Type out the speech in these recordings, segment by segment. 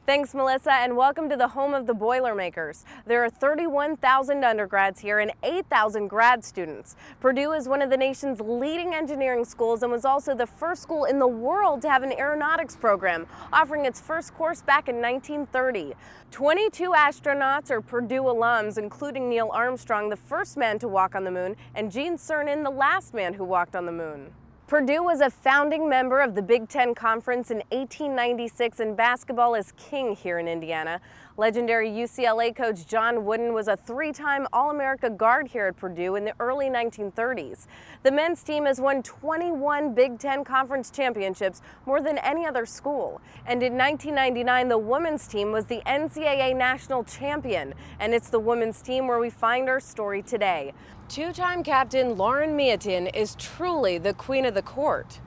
Thanks, Melissa, and welcome to the home of the Boilermakers. There are 31,000 undergrads here and 8,000 grad students. Purdue is one of the nation's leading engineering schools and was also the first school in the world to have an aeronautics program, offering its first course back in 1930. 22 astronauts are Purdue alums, including Neil Armstrong, the first man to walk on the moon, and Gene Cernan, the last man who walked on the moon. Purdue was a founding member of the Big Ten Conference in 1896, and basketball is king here in Indiana. Legendary UCLA coach John Wooden was a three-time All-America guard here at Purdue in the early 1930s. The men's team has won 21 Big Ten Conference championships, more than any other school. And in 1999, the women's team was the NCAA national champion. And it's the women's team where we find our story today. Two-time captain Lauren Mioton is truly the queen of the court.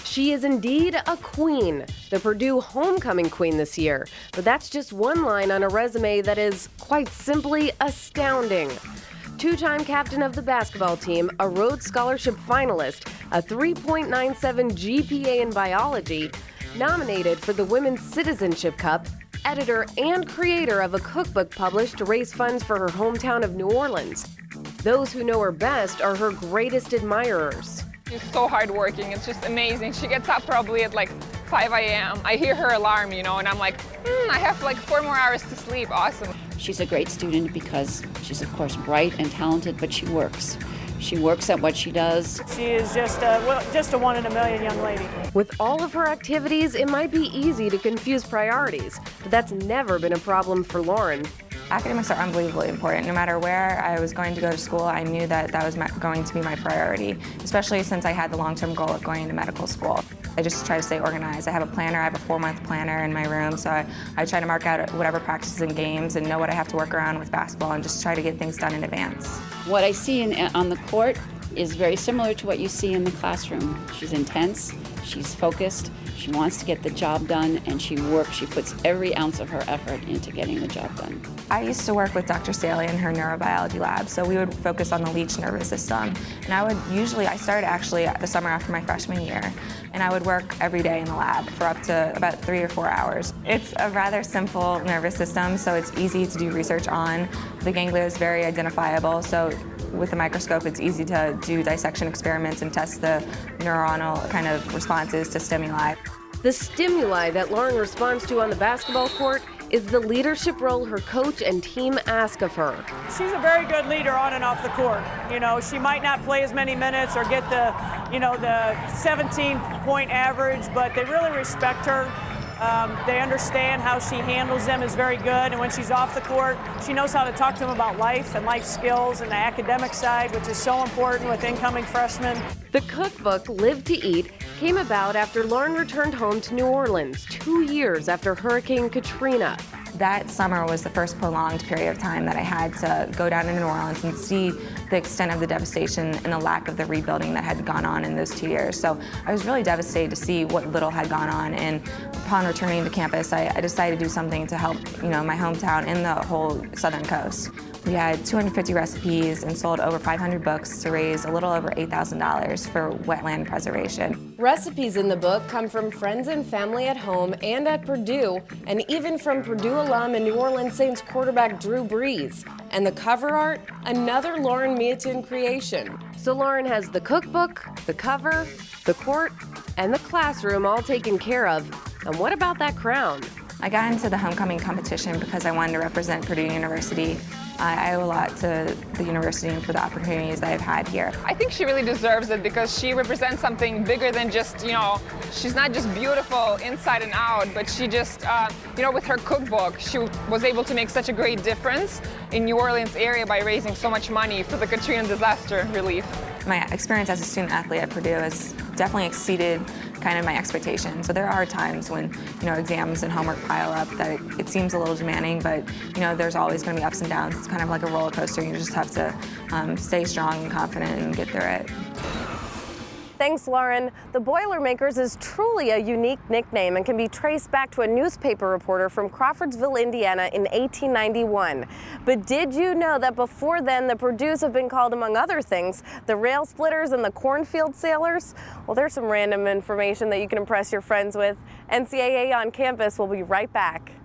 She is indeed a queen, the Purdue homecoming queen this year. But that's just one line on a resume that is quite simply astounding. Two-time captain of the basketball team, a Rhodes Scholarship finalist, a 3.97 GPA in biology, nominated for the Women's Citizenship Cup, editor and creator of a cookbook published to raise funds for her hometown of New Orleans. Those who know her best are her greatest admirers. She's so hardworking, it's just amazing. She gets up probably at like 5 a.m. I hear her alarm, and I'm like, I have like 4 more hours to sleep, awesome. She's a great student because she's of course bright and talented, but she works. She works at what she does. She is just a one in a million young lady. With all of her activities, it might be easy to confuse priorities, but that's never been a problem for Lauren. Academics are unbelievably important. No matter where I was going to go to school, I knew that that was going to be my priority, especially since I had the long-term goal of going into medical school. I just try to stay organized. I have a planner, I have a 4-month planner in my room, so I try to mark out whatever practices and games and know what I have to work around with basketball and just try to get things done in advance. What I see on the court is very similar to what you see in the classroom. She's intense, she's focused, she wants to get the job done, and she works. She puts every ounce of her effort into getting the job done. I used to work with Dr. Staley in her neurobiology lab, so we would focus on the leech nervous system. And I started actually the summer after my freshman year, and I would work every day in the lab for up to about 3 or 4 hours. It's a rather simple nervous system, so it's easy to do research on. The ganglia is very identifiable, so with the microscope, it's easy to do dissection experiments and test the neuronal kind of responses to stimuli. The stimuli that Lauren responds to on the basketball court is the leadership role her coach and team ask of her. She's a very good leader on and off the court. She might not play as many minutes or get the 17-point average, but they really respect her. They understand how she handles them is very good, and when she's off the court, she knows how to talk to them about life and life skills and the academic side, which is so important with incoming freshmen. The cookbook, Live to Eat, came about after Lauren returned home to New Orleans 2 years after Hurricane Katrina. That summer was the first prolonged period of time that I had to go down to New Orleans and see the extent of the devastation and the lack of the rebuilding that had gone on in those 2 years. So I was really devastated to see what little had gone on, and upon returning to campus, I decided to do something to help my hometown and the whole southern coast. We had 250 recipes and sold over 500 books to raise a little over $8,000 for wetland preservation. Recipes in the book come from friends and family at home and at Purdue, and even from Purdue alum and New Orleans Saints quarterback Drew Brees. And the cover art, another Lauren Mioton creation. So Lauren has the cookbook, the cover, the court, and the classroom all taken care of. And what about that crown? I got into the homecoming competition because I wanted to represent Purdue University. I owe a lot to the university and for the opportunities that I've had here. I think she really deserves it because she represents something bigger than just, she's not just beautiful inside and out, but she just, with her cookbook, she was able to make such a great difference in New Orleans area by raising so much money for the Katrina disaster relief. My experience as a student athlete at Purdue has definitely exceeded kind of my expectations. So there are times when, exams and homework pile up that it seems a little demanding, but, there's always going to be ups and downs. It's kind of like a roller coaster. You just have to stay strong and confident and get through it. Thanks, Lauren. The Boilermakers is truly a unique nickname and can be traced back to a newspaper reporter from Crawfordsville, Indiana in 1891. But did you know that before then, the Purdues have been called, among other things, the Rail Splitters and the Cornfield Sailors? Well, there's some random information that you can impress your friends with. NCAA on Campus will be right back.